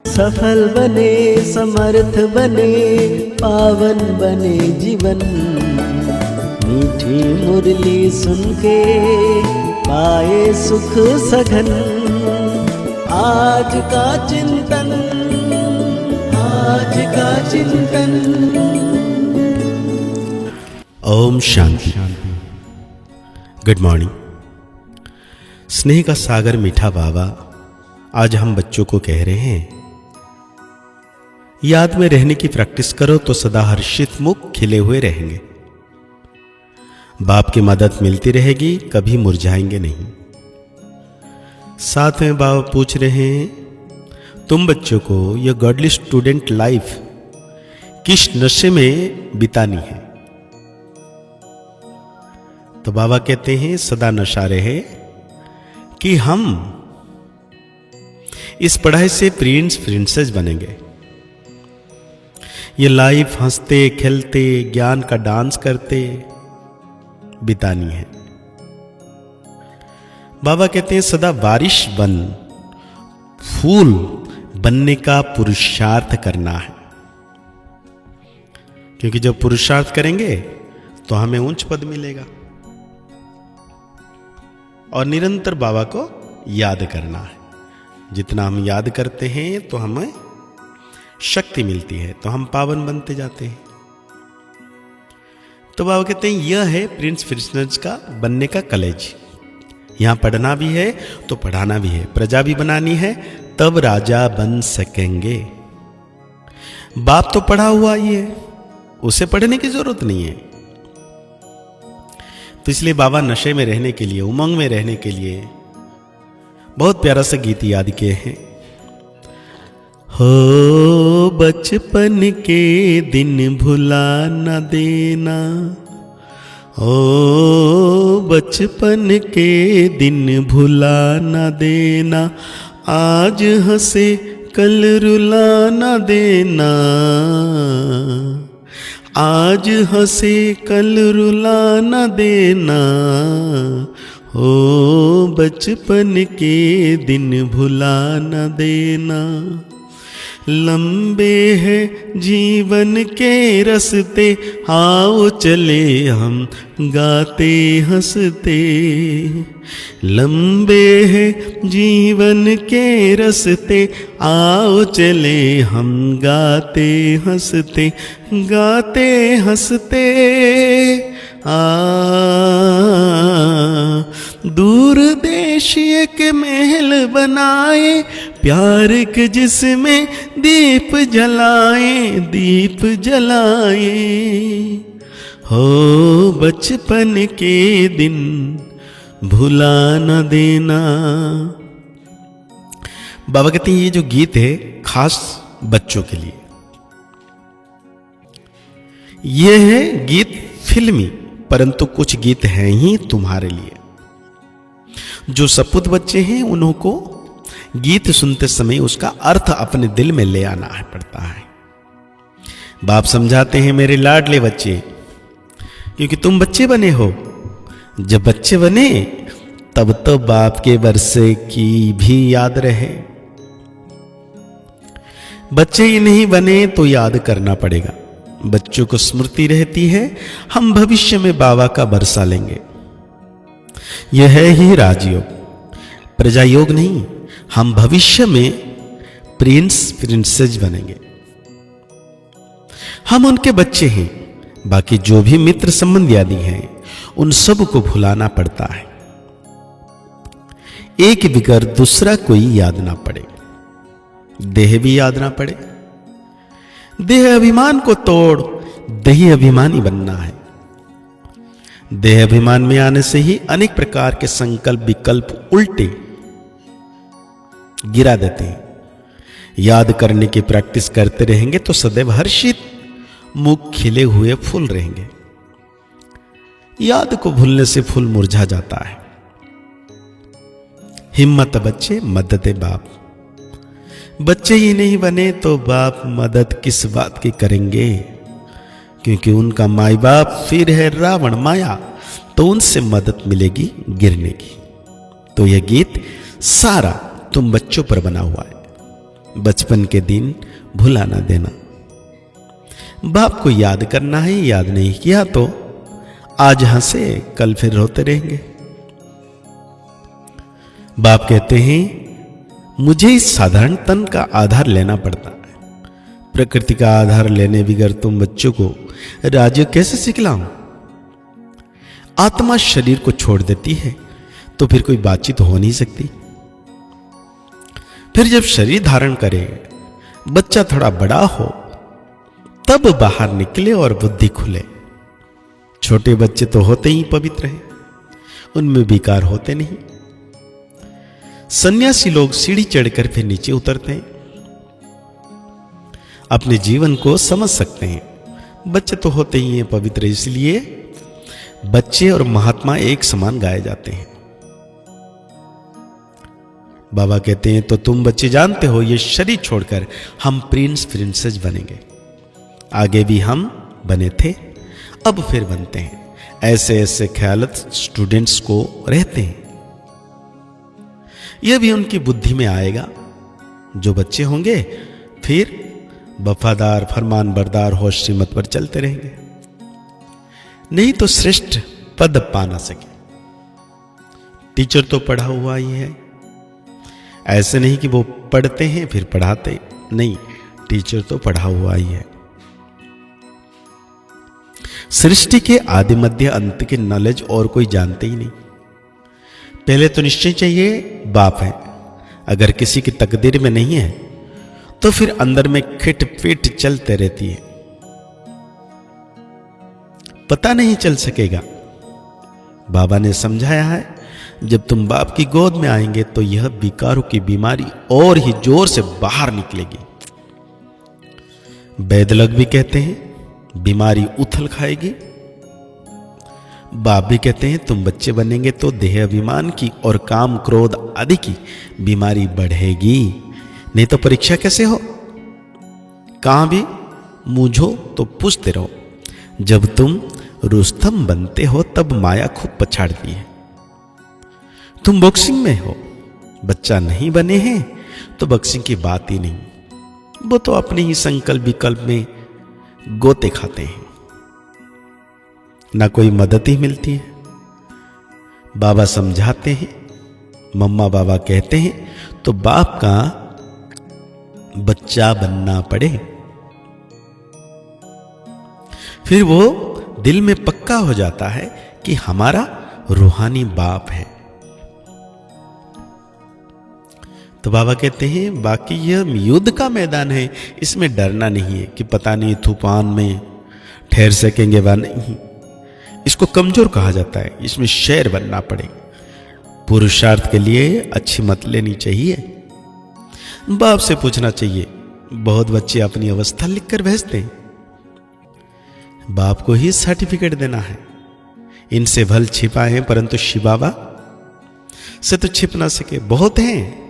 सफल बने, समर्थ बने, पावन बने जीवन। मीठी मुरली सुन के पाए सुख सघन। आज का चिंतन, आज का चिंतन। ओम शांति। Good morning. स्नेह का सागर मीठा बाबा आज हम बच्चों को कह रहे हैं, याद में रहने की प्रैक्टिस करो तो सदा हर्षित मुख खिले हुए रहेंगे। बाप की मदद मिलती रहेगी, कभी मुरझाएंगे नहीं। साथ में बाबा पूछ रहे हैं, तुम बच्चों को यह गॉडली स्टूडेंट लाइफ किस नशे में बितानी है? तो बाबा कहते हैं, सदा नशा रहे कि हम इस पढ़ाई से प्रिंस प्रिंसेस बनेंगे। ये लाइफ हंसते खेलते ज्ञान का डांस करते बितानी है। बाबा कहते हैं, सदा बारिश बन फूल बनने का पुरुषार्थ करना है, क्योंकि जब पुरुषार्थ करेंगे तो हमें उच्च पद मिलेगा। और निरंतर बाबा को याद करना है। जितना हम याद करते हैं तो हमें शक्ति मिलती है, तो हम पावन बनते जाते हैं। तो बाबा कहते हैं, यह है प्रिंस प्रिंसेस का बनने का कॉलेज। यहां पढ़ना भी है तो पढ़ाना भी है, प्रजा भी बनानी है, तब राजा बन सकेंगे। बाप तो पढ़ा हुआ ही है, उसे पढ़ने की जरूरत नहीं है। तो इसलिए बाबा नशे में रहने के लिए, उमंग में रहने के लिए बहुत प्यारा सा गीत याद किए हैं। हो बचपन के दिन भुला न देना, ओ बचपन के दिन भुला न देना, आज हंसे कल रुला न देना, आज हंसे कल रुला न देना, ओ बचपन के दिन भुला न देना। लंबे हैं जीवन के रस्ते, आओ चले हम गाते हंसते। लंबे हैं जीवन के रस्ते, आओ चले हम गाते हंसते, गाते हंसते। दूर देश एक महल बनाए, प्यार के जिसमें दीप जलाए, दीप जलाए। हो बचपन के दिन भुला न देना। बाबा कहते हैं, ये जो गीत है खास बच्चों के लिए। यह है गीत फिल्मी, परंतु कुछ गीत हैं ही तुम्हारे लिए। जो सपूत बच्चे हैं उन्हों को गीत सुनते समय उसका अर्थ अपने दिल में ले आना पड़ता है। बाप समझाते हैं, मेरे लाडले बच्चे, क्योंकि तुम बच्चे बने हो। जब बच्चे बने तब तो बाप के वर्षे की भी याद रहे। बच्चे ही नहीं बने तो याद करना पड़ेगा। बच्चों को स्मृति रहती है, हम भविष्य में बाबा का बरसा लेंगे। यह है ही राजयोग, प्रजा योग नहीं। हम भविष्य में प्रिंस प्रिंसेस बनेंगे। हम उनके बच्चे हैं। बाकी जो भी मित्र संबंधी आदि हैं उन सब को भुलाना पड़ता है, एक बिगर दूसरा कोई याद ना पड़े, देह भी याद ना पड़े। देह अभिमान को तोड़ देही अभिमानी बनना है। देह अभिमान में आने से ही अनेक प्रकार के संकल्प विकल्प उल्टे गिरा देते हैं। याद करने की प्रैक्टिस करते रहेंगे तो सदैव हर्षित मुख खिले हुए फूल रहेंगे। याद को भूलने से फूल मुरझा जाता है। हिम्मत बच्चे, मदद बाप। बच्चे ही नहीं बने तो बाप मदद किस बात की करेंगे, क्योंकि उनका माई बाप फिर है रावण माया, तो उनसे मदद मिलेगी गिरने की। तो यह गीत सारा तुम बच्चों पर बना हुआ है। बचपन के दिन भुला ना देना। बाप को याद करना है, याद नहीं किया तो आज हंसे कल फिर रोते रहेंगे। बाप कहते हैं मुझे इस साधारण तन का आधार लेना पड़ता है। प्रकृति का आधार लेने बगैर तुम बच्चों को राज्य कैसे सिखलाऊं? आत्मा शरीर को छोड़ देती है तो फिर कोई बातचीत हो नहीं सकती। फिर जब शरीर धारण करे, बच्चा थोड़ा बड़ा हो, तब बाहर निकले और बुद्धि खुले। छोटे बच्चे तो होते ही पवित्र हैं, उनमें विकार होते नहीं। सन्यासी लोग सीढ़ी चढ़कर फिर नीचे उतरते हैं, अपने जीवन को समझ सकते हैं। बच्चे तो होते ही हैं पवित्र, इसलिए बच्चे और महात्मा एक समान गाए जाते हैं। बाबा कहते हैं तो तुम बच्चे जानते हो ये शरीर छोड़कर हम प्रिंस प्रिंसेस बनेंगे। आगे भी हम बने थे, अब फिर बनते हैं। ऐसे ऐसे ख्यालत स्टूडेंट्स को रहते हैं। यह भी उनकी बुद्धि में आएगा। जो बच्चे होंगे फिर वफादार फरमान बरदार हो श्रीमत पर चलते रहेंगे, नहीं तो श्रेष्ठ पद पा ना सके। टीचर तो पढ़ा हुआ ही है, ऐसे नहीं कि वो पढ़ते हैं फिर पढ़ाते नहीं, टीचर तो पढ़ा हुआ ही है। सृष्टि के आदि मध्य अंत के नॉलेज और कोई जानते ही नहीं। पहले तो निश्चय चाहिए बाप है। अगर किसी की तकदीर में नहीं है तो फिर अंदर में खिट पिट चलते रहती है, पता नहीं चल सकेगा। बाबा ने समझाया है जब तुम बाप की गोद में आएंगे तो यह विकारों की बीमारी और ही जोर से बाहर निकलेगी। वैद्य लोग भी कहते हैं बीमारी उथल खाएगी। बाप भी कहते हैं तुम बच्चे बनेंगे तो देह अभिमान की और काम क्रोध आदि की बीमारी बढ़ेगी, नहीं तो परीक्षा कैसे हो। कहां भी मूझो तो पूछते रहो। जब तुम रुस्तम बनते हो तब माया खूब पछाड़ती है। तुम बॉक्सिंग में हो, बच्चा नहीं बने हैं तो बॉक्सिंग की बात ही नहीं। वो तो अपने ही संकल्प विकल्प में गोते खाते हैं, ना कोई मदद ही मिलती है। बाबा समझाते हैं, मम्मा बाबा कहते हैं तो बाप का बच्चा बनना पड़े। फिर वो दिल में पक्का हो जाता है कि हमारा रूहानी बाप है। तो बाबा कहते हैं बाकी यह युद्ध का मैदान है, इसमें डरना नहीं है कि पता नहीं तूफान में ठहर सकेंगे व नहीं। इसको कमजोर कहा जाता है, इसमें शेर बनना पड़े। पुरुषार्थ के लिए अच्छी मत लेनी चाहिए। बाप से पूछना चाहिए। बहुत बच्चे अपनी अवस्था लिखकर भेजते हैं, बाप को ही सर्टिफिकेट देना है। इनसे भल छिपा है परंतु शिव बाबा से तो छिप ना सके। बहुत हैं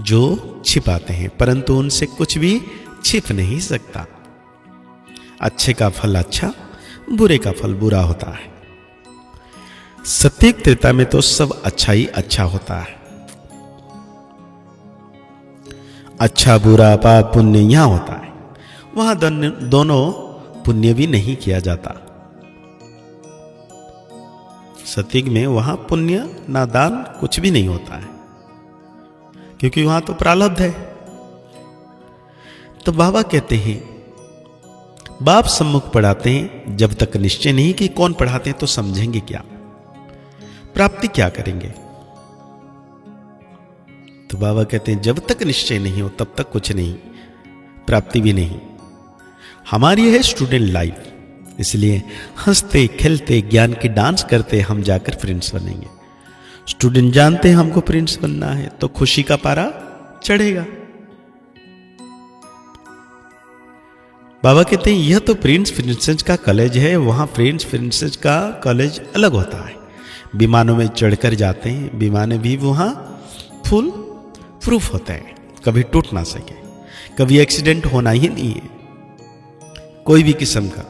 जो छिपाते हैं परंतु उनसे कुछ भी छिप नहीं सकता। अच्छे का फल अच्छा, बुरे का फल बुरा होता है। सत्युग त्रेता में तो सब अच्छा ही अच्छा होता है। अच्छा बुरा पाप पुण्य यहां होता है, वहां दोनों पुण्य भी नहीं किया जाता। सत्युग में वहां पुण्य ना दान कुछ भी नहीं होता है, क्योंकि वहां तो प्रारब्ध है। तो बाबा कहते हैं बाप सम्मुख पढ़ाते हैं, जब तक निश्चय नहीं कि कौन पढ़ाते हैं तो समझेंगे क्या, प्राप्ति क्या करेंगे। तो बाबा कहते हैं जब तक निश्चय नहीं हो तब तक कुछ नहीं, प्राप्ति भी नहीं। हमारी है स्टूडेंट लाइफ, इसलिए हंसते खेलते ज्ञान की डांस करते हम जाकर प्रिंस बनेंगे। स्टूडेंट जानते हैं हमको प्रिंस बनना है तो खुशी का पारा चढ़ेगा। बाबा कहते हैं यह तो प्रिंस प्रिंसेस का कॉलेज है, वहां प्रिंस प्रिंसेस का कॉलेज अलग होता है। विमानों में चढ़कर जाते हैं, विमान भी वहां फुल प्रूफ होता है, कभी टूट ना सके, कभी एक्सीडेंट होना ही नहीं है कोई भी किस्म का।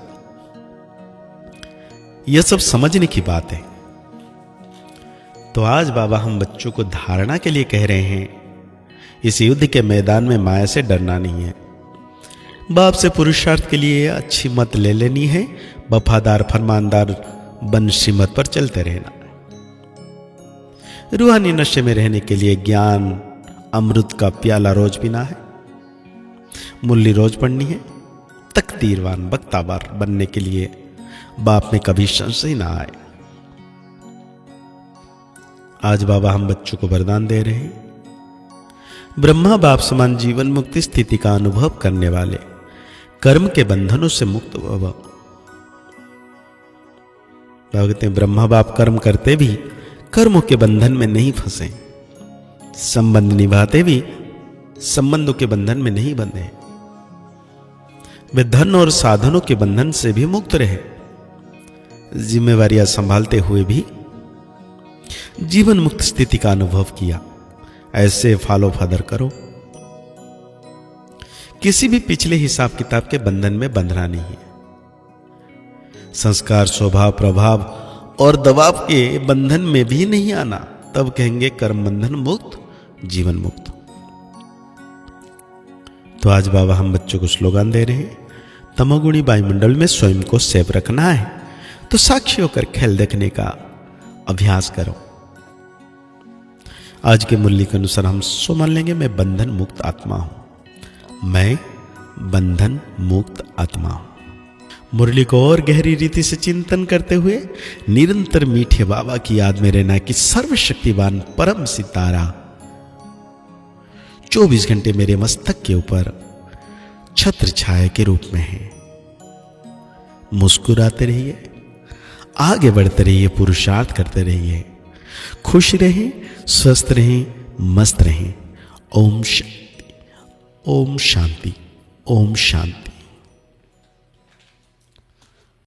यह सब समझने की बात है। तो आज बाबा हम बच्चों को धारणा के लिए कह रहे हैं, इस युद्ध के मैदान में माया से डरना नहीं है। बाप से पुरुषार्थ के लिए अच्छी मत ले लेनी है, वफादार फरमानदार बन श्रीमत पर चलते रहना। रूहानी नशे में रहने के लिए ज्ञान अमृत का प्याला रोज पीना है, मुरली रोज पढ़नी है। तकदीरवान वक्तावार बनने के लिए बाप में कभी संशय ना आए। आज बाबा हम बच्चों को वरदान दे रहे हैं, ब्रह्मा बाप समान जीवन मुक्ति स्थिति का अनुभव करने वाले कर्म के बंधनों से मुक्त भव। बाबा कहते हैं ब्रह्मा बाप कर्म करते भी कर्मों के बंधन में नहीं फंसे, संबंध निभाते भी संबंधों के बंधन में नहीं बंधे। वे धन और साधनों के बंधन से भी मुक्त रहे, जिम्मेवारियां संभालते हुए भी जीवन मुक्त स्थिति का अनुभव किया। ऐसे फॉलो फादर करो। किसी भी पिछले हिसाब किताब के बंधन में बंधना नहीं है। संस्कार, स्वभाव, प्रभाव और दबाव के बंधन में भी नहीं आना, तब कहेंगे कर्म बंधन मुक्त, जीवन मुक्त। तो आज बाबा हम बच्चों को स्लोगन दे रहे हैं, तमोगुणी वायुमंडल में स्वयं को सेफ रखना है तो साक्षी होकर खेल देखने का अभ्यास करो। आज के मूल्य के अनुसार हम सो मान लेंगे, मैं बंधन मुक्त आत्मा हूं, मैं बंधन मुक्त आत्मा हूं। मुरली को और गहरी रीति से चिंतन करते हुए निरंतर मीठे बाबा की याद में रहना कि सर्वशक्तिवान परम सितारा 24 घंटे मेरे मस्तक के ऊपर छत्र छाया के रूप में है। मुस्कुराते रहिए, आगे बढ़ते रहिए, पुरुषार्थ करते रहिए, खुश रहें, स्वस्थ रहें, मस्त रहें। ओम शांति, ओम शांति, ओम शांति।